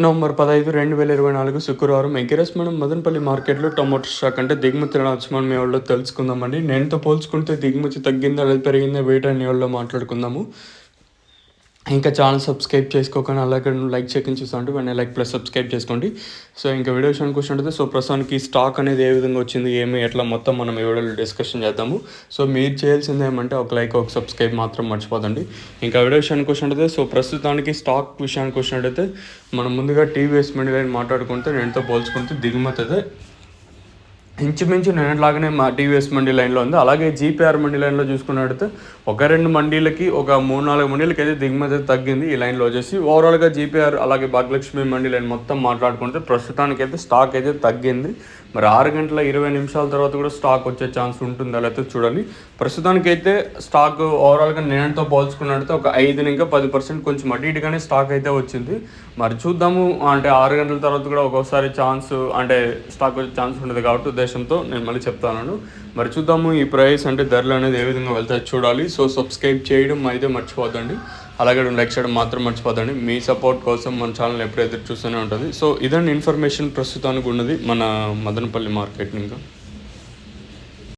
November 15, 2024 శుక్రవారం ఎగ్రెస్ మనం మదనపల్లి మార్కెట్‌లో టొమాటో స్టాక్ అంటే దిగుమతి ఎలా వచ్చి మనం ఈ వీడియోలో తెలుసుకుందామండి. నేనుతో పోల్చుకుంటే దిగుమతి తగ్గిందా లేదా పెరిగిందా వేటని ఈ వీడియోలో మాట్లాడుకుందాము. ఇంకా ఛానల్ సబ్స్క్రైబ్ చేసుకోకుండా అలాగే లైక్ చేయకుండా చూస్తుంటే వెంటనే లైక్ ప్లస్ సబ్స్క్రైబ్ చేసుకోండి. సో ఇంకా వీడియో విషయానికి వచ్చినట్టయితే ప్రస్తుతానికి స్టాక్ అనేది ఏ విధంగా వచ్చింది ఎట్లా మొత్తం మనం ఈ వీడియోలో డిస్కషన్ చేద్దాము. సో మీరు చేయాల్సింది ఏమంటే ఒక లైక్ ఒక సబ్స్క్రైబ్ మాత్రం మర్చిపోదండి. ఇంకా వీడియో విషయానికి వచ్చినట్టయితే ప్రస్తుతానికి స్టాక్ విషయానికి వచ్చినట్టయితే మనం ముందుగా టీవీఎస్ మండీ లైన్ మాట్లాడుకుంటే నేనుతో పోల్చుకుంటే దిగుమతి అయితే ఇంచుమించు నేనట్లాగానే మా టీవీఎస్ మండీ లైన్లో ఉంది. అలాగే జీపీఆర్ మండీ లైన్లో చూసుకున్నట్టయితే ఒక 2 మండీలకి ఒక 3-4 మండీలకి అయితే దిగుమతి అయితే తగ్గింది ఈ లైన్లో వచ్చేసి. ఓవరాల్గా జీపీఆర్ అలాగే భాగ్యలక్ష్మి మండీ లైన్ మొత్తం మాట్లాడుకుంటే ప్రస్తుతానికైతే స్టాక్ అయితే తగ్గింది. మరి 6 గంటల 20 నిమిషాల తర్వాత కూడా స్టాక్ వచ్చే ఛాన్స్ ఉంటుందా లేకపోతే చూడాలి. ప్రస్తుతానికైతే స్టాక్ ఓవరాల్గా నేనుతో పోల్చుకున్నట్టయితే ఒక 5-10% కొంచెం అటు ఇటుగానే స్టాక్ అయితే వచ్చింది. మరి చూద్దాము అంటే 6 గంటల తర్వాత కూడా ఒక్కోసారి ఛాన్స్ అంటే స్టాక్ వచ్చే ఛాన్స్ ఉండదు కాబట్టి ఉద్దేశంతో నేను మళ్ళీ చెప్తాను. మరి చూద్దాము ఈ ప్రైస్ అంటే ధరలు అనేది ఏ విధంగా వెళ్తాయి చూడాలి. సో సబ్స్క్రైబ్ చేయడం అయితే మర్చిపోద్దండి. అలాగే లైక్ చేయడం మాత్రం మర్చిపోదండి. మీ సపోర్ట్ కోసం మన ఛానల్ ఎప్పుడైతే చూస్తూనే ఉంటుంది. సో ఇదండి ఇన్ఫర్మేషన్ ప్రస్తుతానికి ఉన్నది మన మదనపల్లి మార్కెట్. ఇంకా